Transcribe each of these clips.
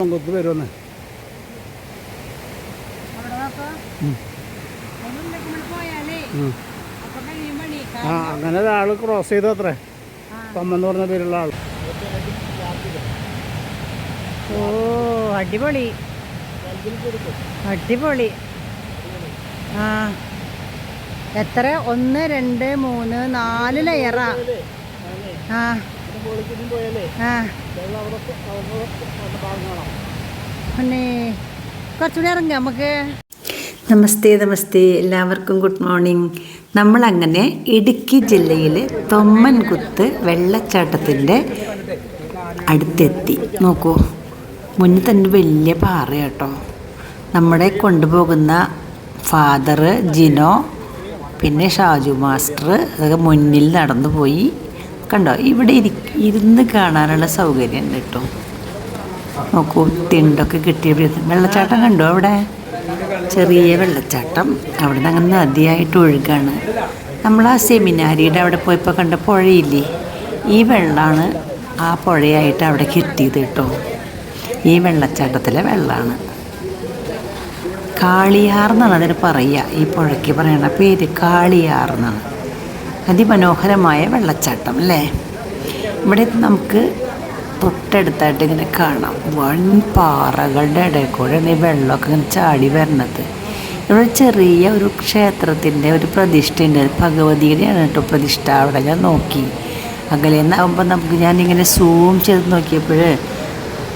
കൊത്ത് വരുമെന്ന് ആ അങ്ങനെ ഒരാൾ ക്രോസ് ചെയ്തു അത്രേ കൊമ്മെന്ന് പറഞ്ഞ പേരുള്ള ആൾ. ഓ അടിപൊളി അടിപൊളി. ആ എത്ര 1 2 3 4 ലെയറാ. ആ ആ പിന്നെ കുറച്ചുകൂടി ഇറങ്ങാം നമുക്ക്. നമസ്തേ നമസ്തേ, എല്ലാവർക്കും ഗുഡ് മോർണിംഗ്. നമ്മളങ്ങനെ ഇടുക്കി ജില്ലയിൽ തൊമ്മൻകുത്ത് വെള്ളച്ചാട്ടത്തിൻ്റെ അടുത്തെത്തി. നോക്കൂ, മുന്നിൽ തന്നെ വലിയ പാറ കേട്ടോ. നമ്മുടെ കൊണ്ടുപോകുന്ന ഫാദർ ജിനോ പിന്നെ ഷാജു മാസ്റ്റർ അതൊക്കെ മുന്നിൽ നടന്നു പോയി. കണ്ടോ, ഇവിടെ ഇരുന്ന് കാണാനുള്ള സൗകര്യം ഉണ്ട് കേട്ടോ. നോക്കൂ, തിണ്ടൊക്കെ കിട്ടിയ വെള്ളച്ചാട്ടം കണ്ടോ, അവിടെ ചെറിയ വെള്ളച്ചാട്ടം. അവിടെ നിന്ന് അങ്ങനെ നദിയായിട്ട് ഒഴുകാണ്. നമ്മൾ ആ സെമിനാരിയുടെ അവിടെ പോയപ്പോൾ കണ്ട പുഴയില്ലേ, ഈ വെള്ളമാണ് ആ പുഴയായിട്ട് അവിടെ കിട്ടിയത് കേട്ടോ. ഈ വെള്ളച്ചാട്ടത്തിലെ വെള്ളമാണ്. കാളിയാർ എന്നാണ് അതിന് പറയുക. ഈ പുഴയ്ക്ക് പറയണ പേര് കാളിയാർ എന്നാണ്. അതിമനോഹരമായ വെള്ളച്ചാട്ടം അല്ലേ. ഇവിടെ നമുക്ക് തൊട്ടടുത്തായിട്ട് ഇങ്ങനെ കാണാം വൻ പാറകളുടെ ഇടയിൽ കൂടെയാണ് ഈ വെള്ളമൊക്കെ ഇങ്ങനെ ചാടി വരുന്നത്. ഇവിടെ ചെറിയ ഒരു ക്ഷേത്രത്തിൻ്റെ ഒരു പ്രതിഷ്ഠയുണ്ട്. ഭഗവതിയുടെയാണ് കേട്ടോ പ്രതിഷ്ഠ. അവിടെ ഞാൻ നോക്കി അകലെന്നാകുമ്പോൾ നമുക്ക് ഞാനിങ്ങനെ സൂം ചെയ്ത് നോക്കിയപ്പോൾ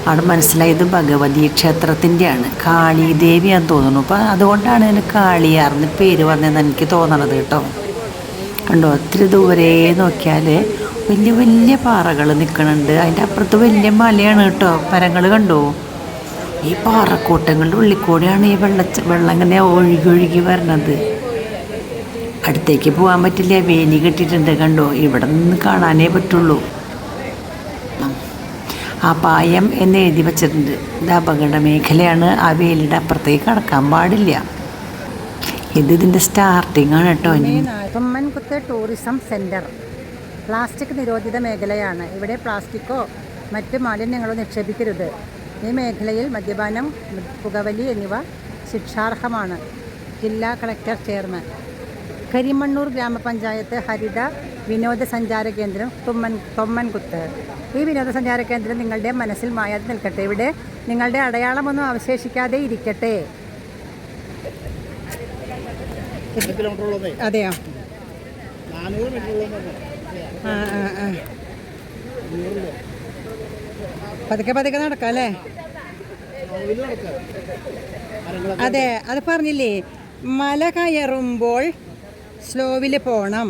അവിടെ മനസ്സിലായത് ഭഗവതി ക്ഷേത്രത്തിൻ്റെയാണ്. കാളീദേവിയാന്ന് തോന്നുന്നു. അപ്പോൾ അതുകൊണ്ടാണ് ഇതിന് കാളിയാർന്ന് പേര് വന്നതെന്ന് എനിക്ക് തോന്നണത് കേട്ടോ. കണ്ടോ, ഒത്തിരി ദൂരെ നോക്കിയാൽ വലിയ വലിയ പാറകൾ നിൽക്കുന്നുണ്ട്. അതിൻ്റെ അപ്പുറത്ത് വലിയ മലയാണ് കേട്ടോ. മരങ്ങൾ കണ്ടോ. ഈ പാറക്കൂട്ടങ്ങളുടെ ഉള്ളിൽ ഈ വെള്ളം ഇങ്ങനെ ഒഴുകി വരണത്. അടുത്തേക്ക് പോകാൻ പറ്റില്ല, വേലി കെട്ടിയിട്ടുണ്ട് കണ്ടോ. ഇവിടെ നിന്ന് കാണാനേ പറ്റുള്ളൂ. അപായം എന്ന് എഴുതി വച്ചിട്ടുണ്ട്. ഇത് അപകട മേഖലയാണ്. ആ വേലിയുടെ അപ്പുറത്തേക്ക് കടക്കാൻ പാടില്ല. ഇതിൻ്റെ സ്റ്റാർട്ടിംഗ് ആണ് കേട്ടോ. തൊമ്മൻകുത്ത് ടൂറിസം സെൻറ്റർ പ്ലാസ്റ്റിക് നിരോധിത മേഖലയാണ്. ഇവിടെ പ്ലാസ്റ്റിക്കോ മറ്റ് മാലിന്യങ്ങളോ നിക്ഷേപിക്കരുത്. ഈ മേഖലയിൽ മദ്യപാനം, പുകവലി എന്നിവ ശിക്ഷാർഹമാണ്. ജില്ലാ കളക്ടർ ചെയർമാൻ. കരിമണ്ണൂർ ഗ്രാമപഞ്ചായത്ത് ഹരിത വിനോദസഞ്ചാര കേന്ദ്രം തൊമ്മൻകുത്ത്. ഈ വിനോദസഞ്ചാര കേന്ദ്രം നിങ്ങളുടെ മനസ്സിൽ മായാതെ നിൽക്കട്ടെ. ഇവിടെ നിങ്ങളുടെ അടയാളമൊന്നും അവശേഷിക്കാതെ ഇരിക്കട്ടെ. അതെയോ? പതുക്കെ പതുക്കെ നടക്കാം അല്ലേ? അതെ, അത് പറഞ്ഞില്ലേ, മല കയറുമ്പോൾ സ്ലോവിൽ പോണം.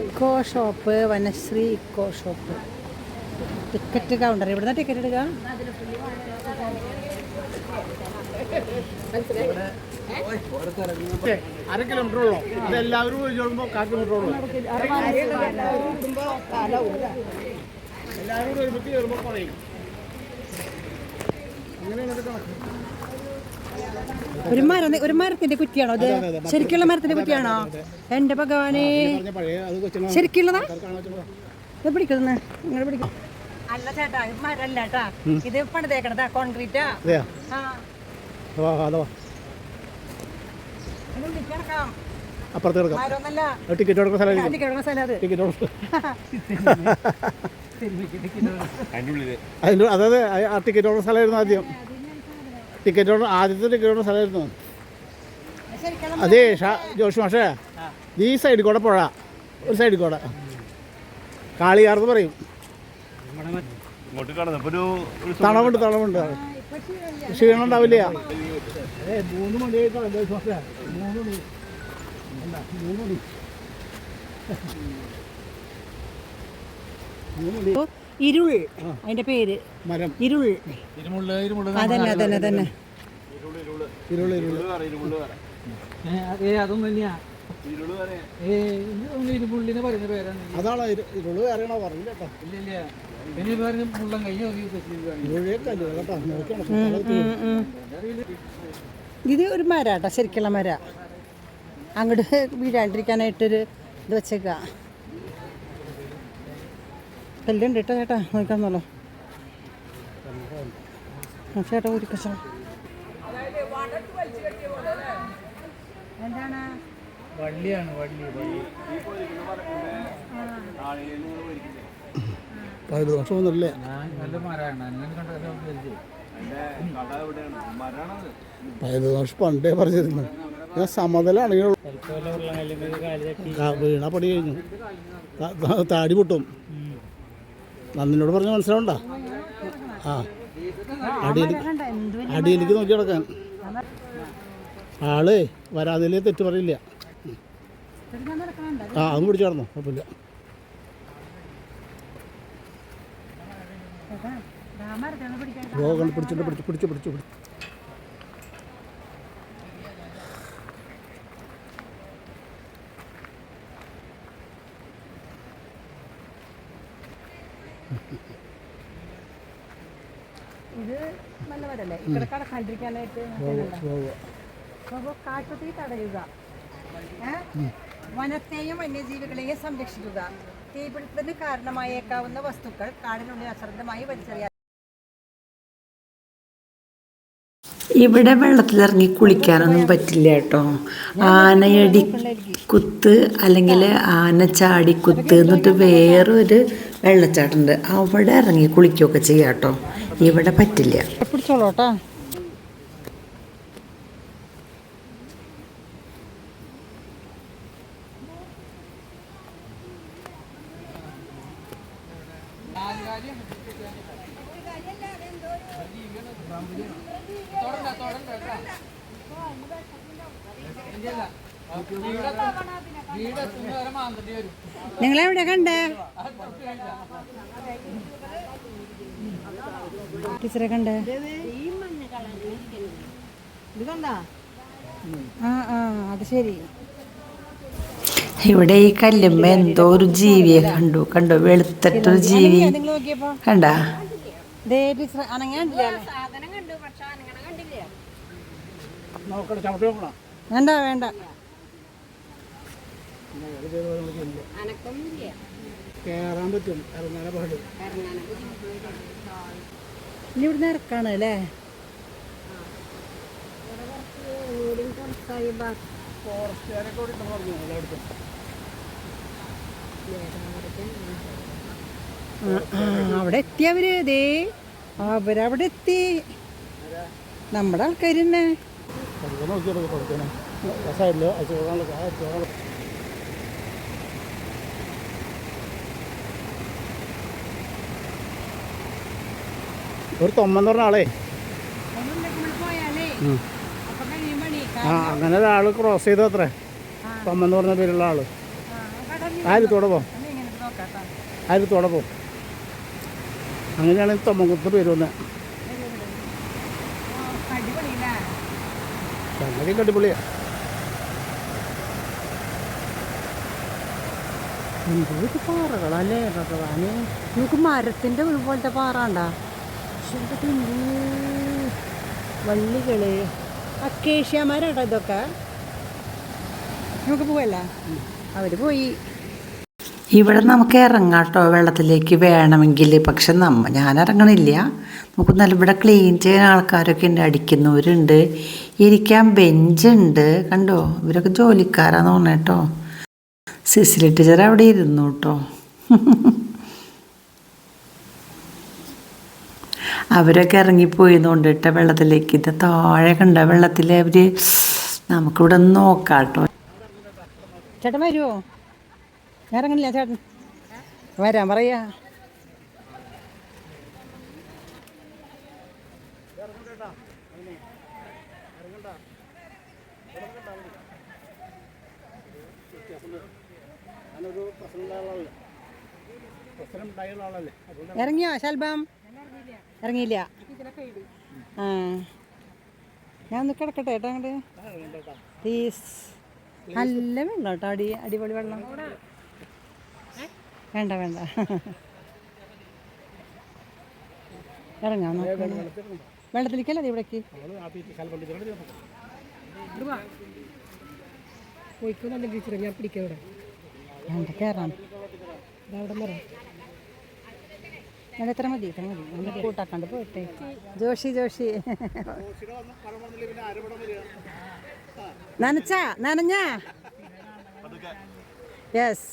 Eco shop, Vanasree eco shop. Ticket counter. ഇവിടുന്ന് ടിക്കറ്റ് എടുക്കുക. അര കിലോമീറ്റർ ഉള്ളൂ. ഇതെല്ലാവരും ചോദിക്കുമ്പോൾ 1/4 കിലോമീറ്റർ ഉള്ളൂ. എല്ലാവരും ഒരുമിച്ച് കയറുമ്പോൾ പറയും. ഒരു മരത്തിന്റെ കുറ്റിയാണോ അത്? ശരിക്കുള്ള മരത്തിന്റെ കുറ്റിയാണോ? എന്റെ ഭഗവാനെ, ശരിക്കുള്ളതാ? ഇത് പിടിക്കുന്നത് നിങ്ങൾ പിടിക്കും. അല്ല ചേട്ടാ, ഇത് മരല്ല കേട്ടാ. ഇത് പണിതേക്കണതാ, കോൺക്രീറ്റാ. അപ്പുറത്ത് ടിക്കറ്റ് കൊടുക്കുന്ന സ്ഥലം. അതായത് ആ ടിക്കറ്റ് കൊടുക്കുന്ന സ്ഥലമായിരുന്നു ആദ്യം. ആദ്യത്തെ ടിക്കറ്റ് കൊടുക്കുന്ന സ്ഥലമായിരുന്നു. അതേ ജോഷി മാഷേ, ഈ സൈഡിൽ കൂടെ പുഴ, ഒരു സൈഡിൽ കൂടെ കാളിയാർന്ന് പറയും. തണവുണ്ട്. ക്ഷീണം ഉണ്ടാവില്ല. 3 മണിയായിട്ടാണ്. 3 മണി. ഇരുൾ അതിന്റെ പേര്. മരം ഇരുൾ. അതന്നെ. അതൊന്നും തന്നെയാ ഇരുപുള്ളിനെ പറയുന്ന പേരാണ്. അതാണ് ഇരുള് അറിയണോ പറഞ്ഞില്ല കേട്ടോ. ഇല്ല പിന്നെ പറഞ്ഞ മുള്ളം കയ്യോ ഇത് ഒരു മരാട്ടോ, ശരിക്കുള്ള മര. അങ്ങോട്ട് വീഴാണ്ടിരിക്കാനായിട്ടൊരു ഇത് വെച്ചേക്ക. കല്ലുണ്ട് കേട്ടോ ചേട്ടാ, നോക്കാന്നല്ലോ. ചേട്ടാ ഒരു കശ എന്താണ് വള്ളിയാണ് വള്ളി. 15 വർഷമൊന്നുമില്ലേ? നല്ല മരമാണ് എന്നെ കണ്ടത്. 15 വർഷം പണ്ടേ പറഞ്ഞിരുന്നു. ഞാൻ സമതലാണെങ്കിൽ വീണ പടി കഴിഞ്ഞു, താടി പൊട്ടും. നന്നിനോട് പറഞ്ഞ മനസ്സിലാവണ്ട. ആ അടിയിലേക്ക് നോക്കി കിടക്കാൻ. ആള് വരാതിലേ തെറ്റ് പറയില്ല. ആ അതും പിടിച്ചു കിടന്നു, കുഴപ്പമില്ല. പിടിച്ചു. ഇത് നല്ല മരല്ലേ, ഇവിടെ കടക്കാണ്ടിരിക്കാനായിട്ട് കാട്ടുതീ തടയുക, വനത്തെയും വന്യജീവികളെയും സംരക്ഷിക്കുക, തീപിടുത്തത്തിന് കാരണമായേക്കാവുന്ന വസ്തുക്കൾ കാടിനുള്ളിൽ അശ്രദ്ധമായി വലിച്ചെറിയാൻ. ഇവിടെ വെള്ളത്തിലിറങ്ങി കുളിക്കാനൊന്നും പറ്റില്ല കേട്ടോ. ആനയടി കുത്ത് അല്ലെങ്കിൽ ആന ചാടിക്കുത്ത് എന്നിട്ട് വേറൊരു വെള്ളച്ചാട്ടമുണ്ട്, അവിടെ ഇറങ്ങി കുളിക്കുകയൊക്കെ ചെയ്യാം കേട്ടോ. ഇവിടെ പറ്റില്ല. പിടിച്ചോളൂട്ടാ. നിങ്ങളെവിടെ കണ്ടേ ടീച്ചറെ കണ്ടേ? ആ അത് ശരി. ഇവിടെ ഈ കല്ലുമ്മ എന്തോ ഒരു ജീവിയെ കണ്ടോ വെളുത്തിട്ടൊരു ജീവി കണ്ടാ? വേണ്ട വേണ്ട, കേറാൻ പറ്റും, ഇറങ്ങാനെ പാടും. ഇനി ഇവിടുന്ന് ഇറക്കാണ് അല്ലേ? അവിടെ എത്തി അവര്. അവരവിടെ എത്തി. നമ്മുടെ ആൾക്കാർ തന്നെ. ഒരു തൊമ്മെന്ന് പറഞ്ഞ ആളെ, അങ്ങനെ ഒരാൾ ക്രോസ് ചെയ്തു അത്രേ. തൊമ്മെന്ന് പറഞ്ഞ പേരുള്ള ആള്. ആയിരത്തോടെ പോകും. അങ്ങനെയാണ് തൊമ്മൻകുത്ത് പേര് വന്നത്. സംഗതി അടിപൊളിയാ. എന്തൊരു പാറകളല്ലേ ഭഗവാന്. നമുക്ക് മരത്തിന്റെ പോലത്തെ പാറ ഉണ്ടാ, വള്ളികള്, അക്കേഷ്യാമാരാട്ടോ ഇതൊക്കെ. നമുക്ക് പോവല്ല, അവര് പോയി. ഇവിടെ നമുക്ക് ഇറങ്ങാട്ടോ വെള്ളത്തിലേക്ക് വേണമെങ്കിൽ. പക്ഷെ ഞാൻ ഇറങ്ങണില്ല. നമുക്ക് നല്ല ഇവിടെ ക്ലീൻ ചെയ്യാൻ ആൾക്കാരൊക്കെ ഉണ്ട്, അടിക്കുന്നവരുണ്ട്, ഇരിക്കാൻ ബെഞ്ചുണ്ട്. കണ്ടോ, ഇവരൊക്കെ ജോലിക്കാരാന്ന് തോന്നുന്നു കേട്ടോ. സിസിലി ടീച്ചർ അവിടെ ഇരുന്നു കേട്ടോ. അവരൊക്കെ ഇറങ്ങിപ്പോയിന്നുകൊണ്ട് കേട്ടോ വെള്ളത്തിലേക്ക്. ഇത് താഴെ കണ്ട വെള്ളത്തിൽ അവർ. നമുക്കിവിടെ ഒന്ന് നോക്കാം കേട്ടോ. ചേട്ടൻ വരുമോ? ഇറങ്ങണില്ല ചേട്ടൻ, വരാൻ പറയാ. ഇറങ്ങിയോ ശൽബം? ഇറങ്ങിയില്ല. ആ ഞാൻ ഒന്ന് കിടക്കട്ടെ ഏട്ടാ അങ്ങോട്ട് പ്ലീസ്. നല്ല വെള്ളം കേട്ടോ, അടിപൊളി വെള്ളം. വേണ്ട വേണ്ട, ഇറങ്ങാം. വെള്ളത്തിലേക്കല്ലേ ഇവിടേക്ക് പോയിക്കോന്നല്ല ടീച്ചറെ, ഞാൻ പിടിക്കാം ഇവിടെ. വേണ്ട കയറാം. അവിടെ വരാം. അത് എത്ര മതി എന്നിട്ട് കൂട്ടാക്കാണ്ട് പോട്ടെ. ജോഷി നനഞ്ഞ യെസ്.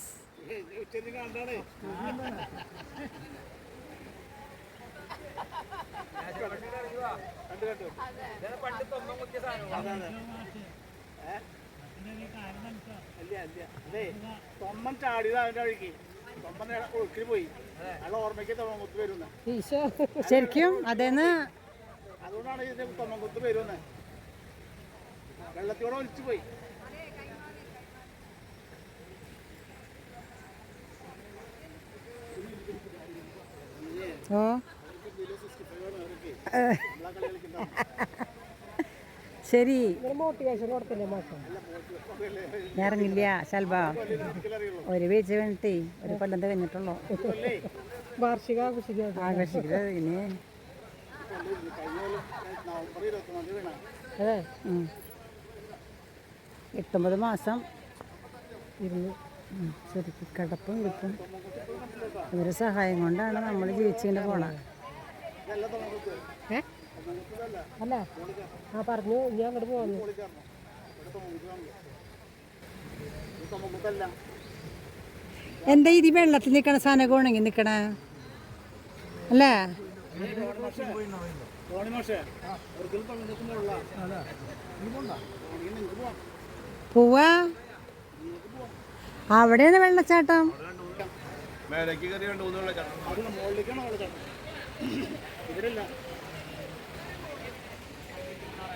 തൊമ്മൻ ചാടിയത് അവൻ്റെ വഴിക്ക്, തൊമ്മൻ ഒഴുക്കിൽ പോയി. അയാൾ ഓർമ്മയ്ക്ക് തൊമ്മൻകുത്ത് വരുന്നത്. ശരിക്കും അതേന്ന് അതുകൊണ്ടാണ് ഇത് തൊമ്മൻകുത്ത് വരുന്നത്. വെള്ളത്തോടെ ഒലിച്ചു പോയി. ഓ ശരി ഇറങ്ങില്ല ശൽബ. ഒരു വീഴ്ച വേണ്ടിട്ടേ ഒരു കൊല്ലം കഴിഞ്ഞിട്ടുള്ളൂ വാർഷിക ആഘോഷിക്കല്. ഇനി അതെ 8-9 മാസം ഇരുന്ന് ശരിക്കും കിടപ്പും കിട്ടും. ഇവരുടെ സഹായം കൊണ്ടാണ് നമ്മൾ ജീവിച്ചിങ്ങനെ പോണത്. അല്ല പറഞ്ഞു ഞാൻ അങ്ങോട്ട് പോകുന്നു. എന്താ ഇത് വെള്ളത്തിൽ നിൽക്കണ സാധനമൊക്കെ ഉണങ്ങി നിൽക്കണ അല്ലേ? പോവാ അവിടെയാണ് വെള്ളച്ചാട്ടം.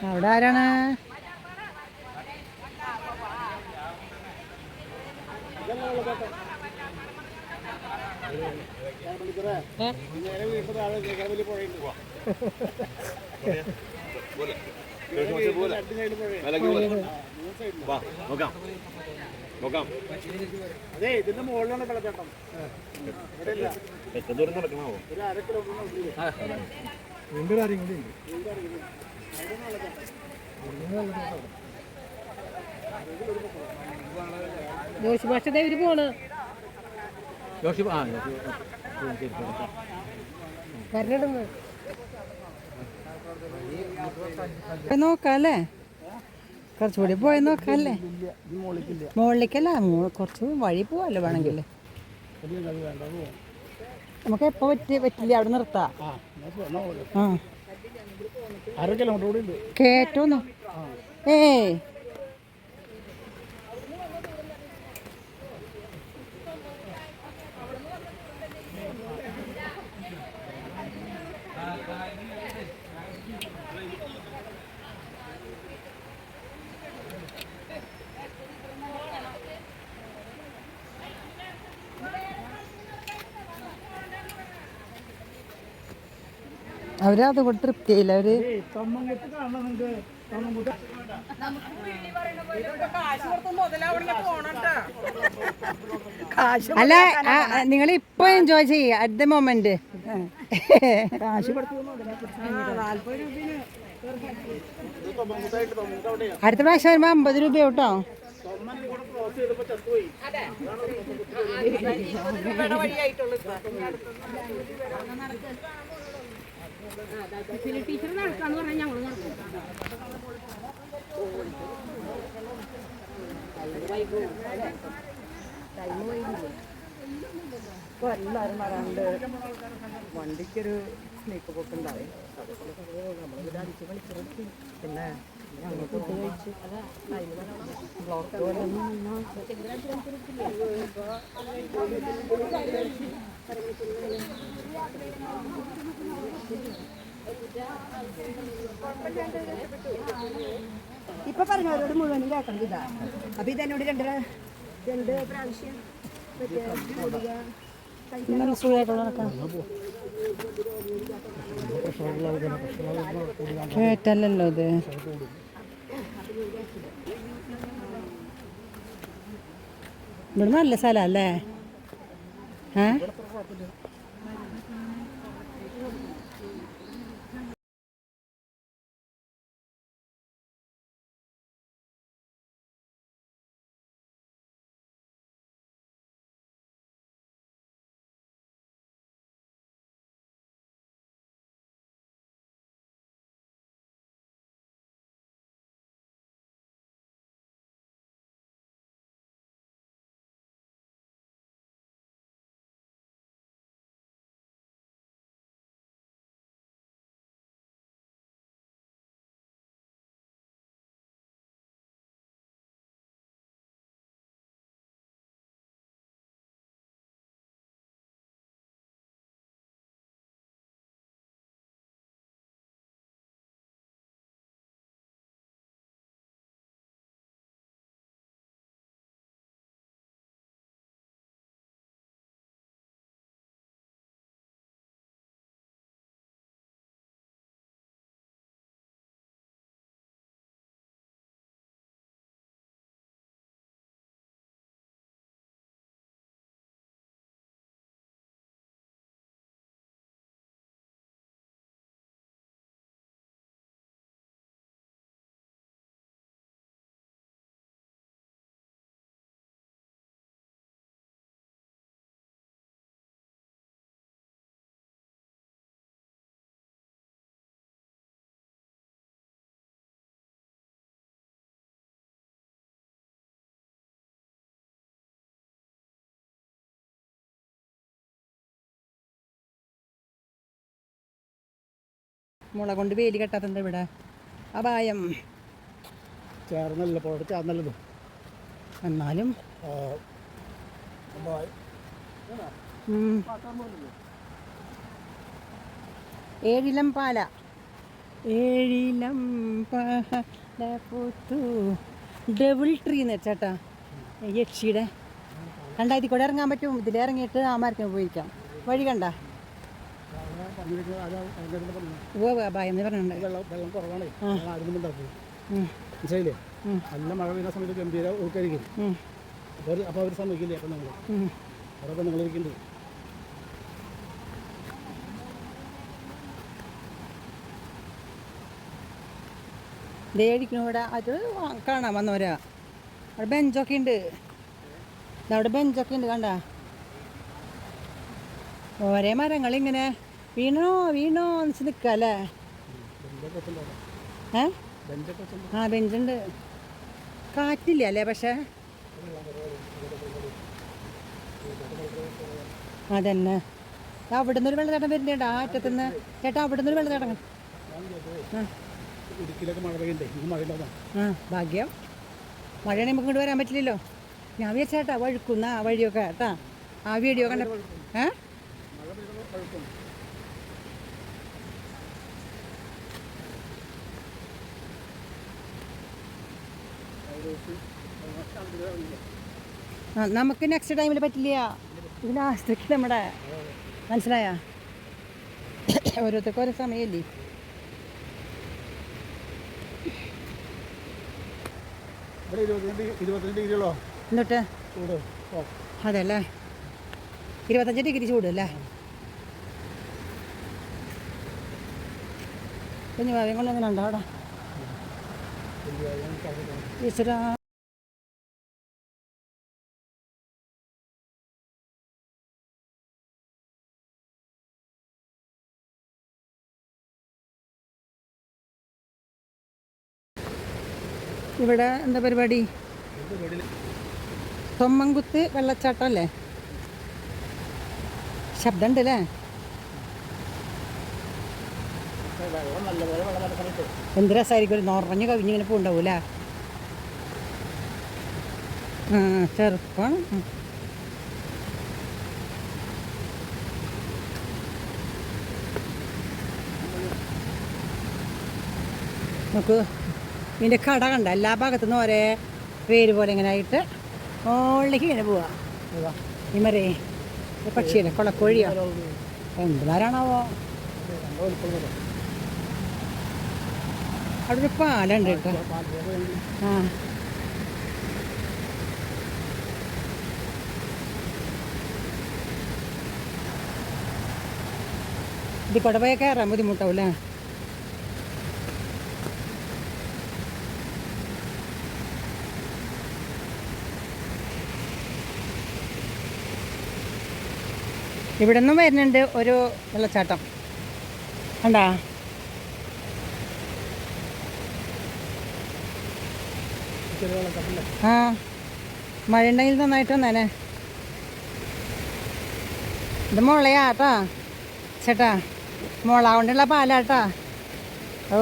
അവിടെ ആരാണ്? അതെ ഇതിന്റെ മുകളിലാണ് വെള്ളച്ചാട്ടം. ഒരു 1/2 കിലോമീറ്റർ. ജോഷി ഭാഷ ഇവര് പോണ് നോക്കല്ലേ, കുറച്ചുകൂടി പോയി നോക്കല്ലേ. മുകളിലേക്കല്ല, കുറച്ച് വഴി പോവല്ലോ വേണമെങ്കിൽ. നമുക്ക് എപ്പോ പറ്റില്ല അവിടെ നിർത്താം. 1/2 കിലോമീറ്റർ കൂടി ഉണ്ട് കേട്ടോന്നു. ഏയ് അവരത് കൂടെ തൃപ്തിയില്ല. അവര് അല്ല, നിങ്ങൾ ഇപ്പൊ എൻജോയ് ചെയ്യ അറ്റ് ദ മൊമെന്റ്. അടുത്ത പ്രാവശ്യം വരുമ്പോ 50 രൂപ കേട്ടോ. ടീച്ചർ നടക്കാന്ന് പറഞ്ഞാൽ ഞങ്ങൾ നടക്കും. ഇപ്പോൾ എല്ലാവരും വരാണ്ട് വണ്ടിക്കൊരു സ്നേക്ക് പോക്കുണ്ടാവും. നമ്മളിവിടെ അടിച്ച് കളിച്ചിട്ട് പിന്നെ ഞങ്ങൾ ഫുഡ് കഴിച്ച് ബ്ലോക്ക് ഇപ്പൊ പറഞ്ഞവരോട് മുഴുവനും കേൾക്കണം ഇതാ. അപ്പൊ ഇതെന്നോട് രണ്ട് പ്രാവശ്യം കേട്ടല്ലോ ഇത്. ഇവിടെ നല്ല സ്ഥലല്ലേ? മുള കൊണ്ട് വേലി കെട്ടാത്തത് ഇവിടെ അപായം. ചേർന്നല്ല പുഴ ചേർന്നല്ലത് എന്നാലും ഏഴിലം പാല പൂത്തു ഡബിൾ ട്രീ എന്ന് ചേട്ടാ യക്ഷിയുടെ കണ്ട. ഇതിൽ കൂടെ ഇറങ്ങാൻ പറ്റും. ഇതിലിറങ്ങിയിട്ട് ആ മരത്തിന് പോയിരിക്കാം. വഴി കണ്ട ഭയം പറഞ്ഞിട്ടുണ്ട്. വെള്ളം കുറവാണ്. മനസ്സിലായില്ലേ? നല്ല മഴ പെയ്യുന്ന സമയത്ത് ഗംഭീര ഊക്കായിരിക്കും. അപ്പോൾ അവർ സമ്മതിക്കില്ലേ? അപ്പം നിങ്ങൾ അവിടെ നിങ്ങളിരിക്കുന്നുണ്ട്. ദേടിക്കണ ഇവിടെ അത് കാണാൻ വന്നവരാ. അവിടെ ബെഞ്ചൊക്കെ ഉണ്ട്. അവിടെ ബെഞ്ചൊക്കെ ഉണ്ട് കണ്ട. ഓരോ മരങ്ങളിങ്ങനെ വീണോ വീണോ എന്ന് നിൽക്കുക അല്ലേ? ആ ബെഞ്ചുണ്ട്. കാറ്റില്ല അല്ലേ? പക്ഷേ അതന്നെ. അവിടെ നിന്നൊരു വെള്ളച്ചാട്ടം വരുന്നുണ്ട് ആ അറ്റത്തുനിന്ന്. ചേട്ടാ അവിടെ നിന്നൊരു വെള്ളച്ചാട്ടം. ഭാഗ്യം. മഴയാണെങ്കിൽ നമുക്ക് ഇങ്ങോട്ട് വരാൻ പറ്റില്ലല്ലോ. ഞാൻ വിചാരിച്ചേട്ടാ വഴുക്കുന്ന ആ വഴിയൊക്കെ കേട്ടാ. ആ വീഡിയോ കണ്ട നമുക്ക് നെക്സ്റ്റ് ടൈമിൽ പറ്റില്ല. ഇത് ലാസ്റ്റേക്ക് നമ്മുടെ മനസ്സിലായ ഓരോരുത്തർക്കും ഓരോ സമയമല്ലേ. എന്നിട്ട് അതെല്ലേ 25 ഡിഗ്രി ചൂടല്ലേ? കുഞ്ഞു ഭാവ്യം കൊണ്ടങ്ങനെ ഉണ്ടോ അവിടെ? ഈശ്വരാ. ഇവിടെ എന്താ പരിപാടി? തൊമ്മൻകുത്ത് വെള്ളച്ചാട്ടം അല്ലേ? ശബ്ദം ഉണ്ട് അല്ലേ? എന്ത് രസമായിരിക്കും. ഒരു നിറഞ്ഞു കവിഞ്ഞിങ്ങനെ പോണ്ടാവൂല. ചെറുപ്പാണ്. നമുക്ക് ഇതിൻ്റെ കട കണ്ട എല്ലാ ഭാഗത്തുനിന്നും ഒരേ പേര് പോലെ ഇങ്ങനെ ആയിട്ട് മുകളിലേക്ക് ഇങ്ങനെ പോവാ. ഈ മരേ പക്ഷിയല്ലേ? കൊളക്കോഴിയോ എന്ത് മരാണാവോ? അവിടെ ഒരു പാലുണ്ട് കേട്ടോ. ആ ഇതിൽ കൂടെ പോയി കയറാൻ ബുദ്ധിമുട്ടാവൂല്ലേ? ഇവിടെ നിന്നും വരുന്നുണ്ട് ഒരു വെള്ളച്ചാട്ടം കണ്ടാ. ആ മഴ ഉണ്ടെങ്കിൽ നന്നായിട്ട് വന്നേനെ. ഇത് മുളയാട്ടാ ചേട്ടാ. മുള കൊണ്ടുള്ള പാലാട്ടാ. ഓ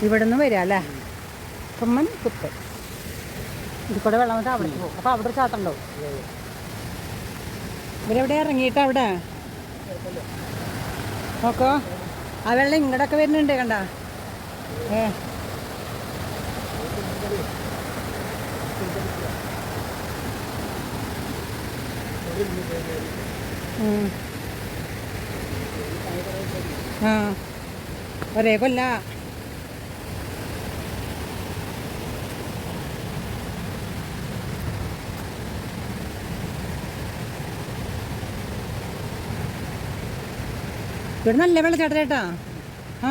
ഇവിടെ നിന്ന് വരിക അല്ലേ? തൊമ്മൻകുത്ത്. ഇതിൽ കൂടെ വെള്ളം വന്നിട്ട് അവിടെ പോകും. അപ്പോൾ അവിടെ ഒരു ചാട്ടം ഉണ്ടാവും. ഇവരെവിടെ ഇറങ്ങിയിട്ട് അവിടെ നോക്കോ. ആ വെള്ളം ഇങ്ങോട്ടൊക്കെ വരുന്നുണ്ട് കണ്ട. ആ ഒരേ കൊല്ല. ഇവിടെ നല്ല വെള്ളച്ചാട്ടം ചേട്ടാ. ആ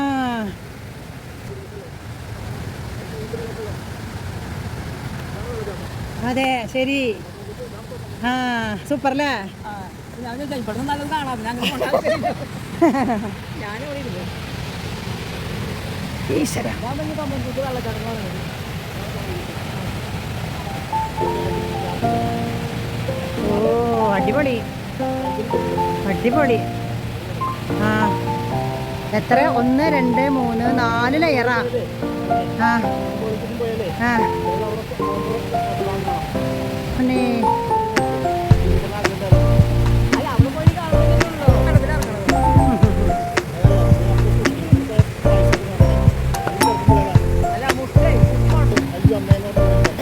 അതെ ശരി. ആ സൂപ്പർ അല്ലേ? ഈശ്വര ഓ അടിപൊളി അടിപൊളി. ആ എത്ര 1 2 3 4 ലെയറാ. ആ ആ പിന്നെ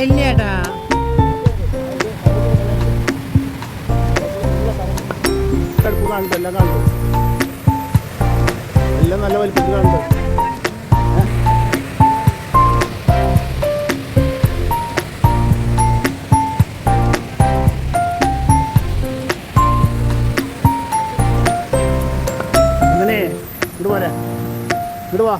ഇല്ലേട്ടാ കടുപ്പ് കാണുന്നുണ്ട്, എല്ലാം കാണുന്നുണ്ട്, എല്ലാം നല്ല വലിപ്പത്തിൽ കാണുന്നുണ്ട്. അങ്ങനെ ഇങ്ങോട്ട് പോരെ, ഇങ്ങോട്ട് വാ.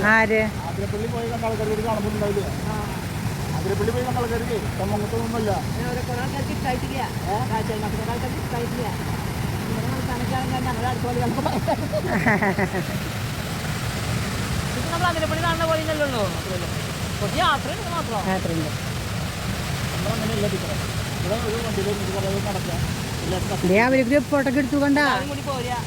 ആര് അതിരപ്പള്ളി പോയി കണ്ട ആൾക്കാർക്ക് കാണുമ്പോണ്ടാവില്ലേ? അതിരപ്പള്ളി പോയി കണ്ട ആൾക്കാർക്ക് തമ്മങ്ങത്തൊന്നുമല്ല. അതിരപ്പള്ളി കാണുന്ന പോലെ ഇല്ലല്ലോ, കുറച്ച് യാത്രയുണ്ട് മാത്രം. യാത്രയുണ്ട്. നമ്മളങ്ങനെയല്ല ടീച്ചറെ, ഇവിടെ ഒരു വണ്ടിയിൽ നടക്കുക. അവര് ഗ്രൂപ്പ് ഫോട്ടോ ഒക്കെ എടുത്തു കണ്ടാ. കൂടി പോരാ.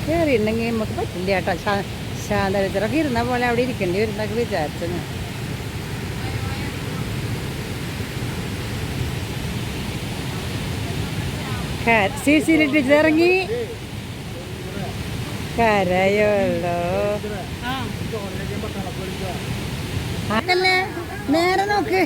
കയറിയിട്ടുണ്ടെങ്കിൽ നമുക്ക് പറ്റില്ല കേട്ടോ. ശാന്തരത്തിലൊക്കെ ഇരുന്ന പോലെ അവിടെ ഇരിക്കേണ്ടി വരുന്നൊക്കെ വിചാരിച്ചു. സീറ്റിലിട്ട് ഇറങ്ങി കരയുള്ളൂ. അതല്ലേ നേരെ നോക്ക്.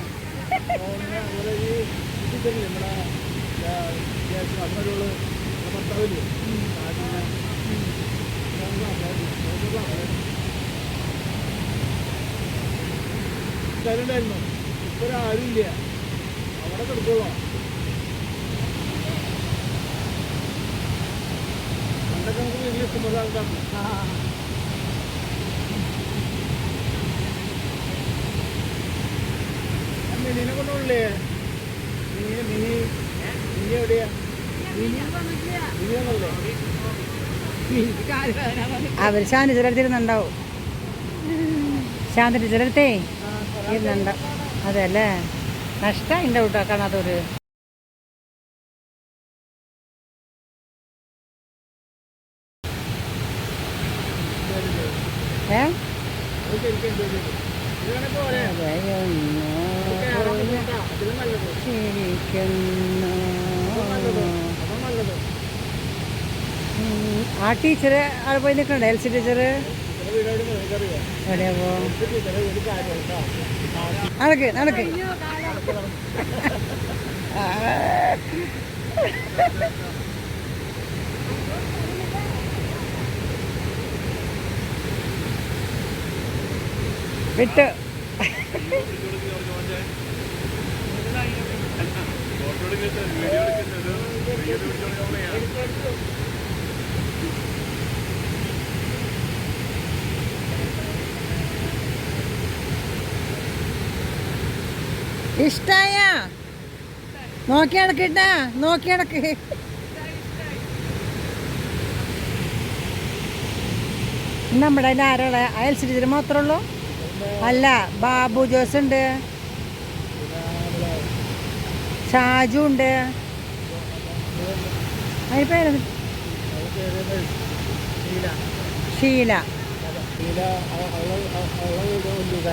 ഉണ്ടായിരുന്നു, ഇപ്പൊ ആരും ഇല്ല, അവിടെ കിടക്കുള്ളൂ. പണ്ടൊക്കെ നമുക്ക് വീട്ടിൽ ഇഷ്ടംപോലെ ആൾക്കാരുണ്ട്. മിനിനെ കൊണ്ടുപോണില്ലേ? മിനി എവിടെയാ? അവർ ശാന്തിച്ചിടത്തിരുന്നുണ്ടാവും. ശാന്ത ടീച്ചറടുത്തേ ഇരുന്നുണ്ട്. അതെ അല്ലേ, നഷ്ടം എൻ്റെ കൂട്ടാ കാണാത്തൊരു. ഏ ആ ടീച്ചർ അവിടെ പോയി നിൽക്കണ്ടേ, എൽസി ടീച്ചർ? എവിടെയാവോ? നടക്ക് നടക്ക്. വിട്ട് ഇഷ്ടായ? നോക്കിയടക്കിട്ട, നോക്കിയടക്ക്. നമ്മുടെ അതിൻ്റെ ആരാളെ അയൽസിരിച്ചിട്ട് മാത്രമേ ഉള്ളൂ? അല്ല, ബാബു ജോസ് ഉണ്ട്, ഷാജു ഉണ്ട്. അതിന് പേര് ഷീല.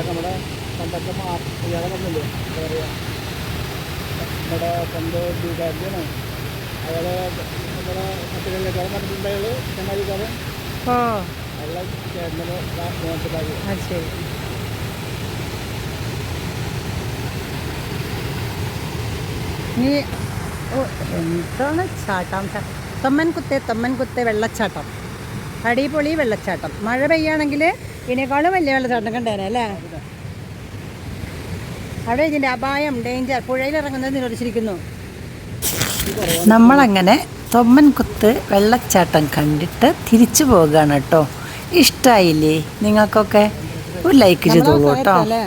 നമ്മുടെ പണ്ടത്തെ ഇയാളെ പറഞ്ഞില്ലേ, എന്താ പറയുക, നമ്മുടെ സ്വന്തം വീട്ടുകാരനാണ് അയാളെ. നമ്മുടെ കുട്ടികളിലേക്കാളും കണ്ടിട്ടുണ്ട് അയാൾ, ചങ്ങാതിക്കാരൻ. ഓ അയാളെ ചേട്ടൻ്റെ മോഹൻലാൽ. അത് ശരി. നീ എന്താണ് ചാട്ടം? തൊമ്മൻകുത്തെ വെള്ളച്ചാട്ടം, അടിപൊളി വെള്ളച്ചാട്ടം. മഴ പെയ്യാണെങ്കിൽ ഇതിനേക്കാളും വലിയ വെള്ളച്ചാട്ടം കണ്ടേനെ അല്ലേ? അവിടെ ഇതിൻ്റെ അപായം, ഡേഞ്ചർ, പുഴയിലിറങ്ങുന്നത് നിരോധിച്ചിരിക്കുന്നു. നമ്മളങ്ങനെ തൊമ്മൻകുത്ത് വെള്ളച്ചാട്ടം കണ്ടിട്ട് തിരിച്ചു പോകുകയാണ് കേട്ടോ. ഇഷ്ടമായില്ലേ നിങ്ങൾക്കൊക്കെ? ഒരു ലൈക്ക് ചെയ്തോളൂ കേട്ടോ. അല്ലേ?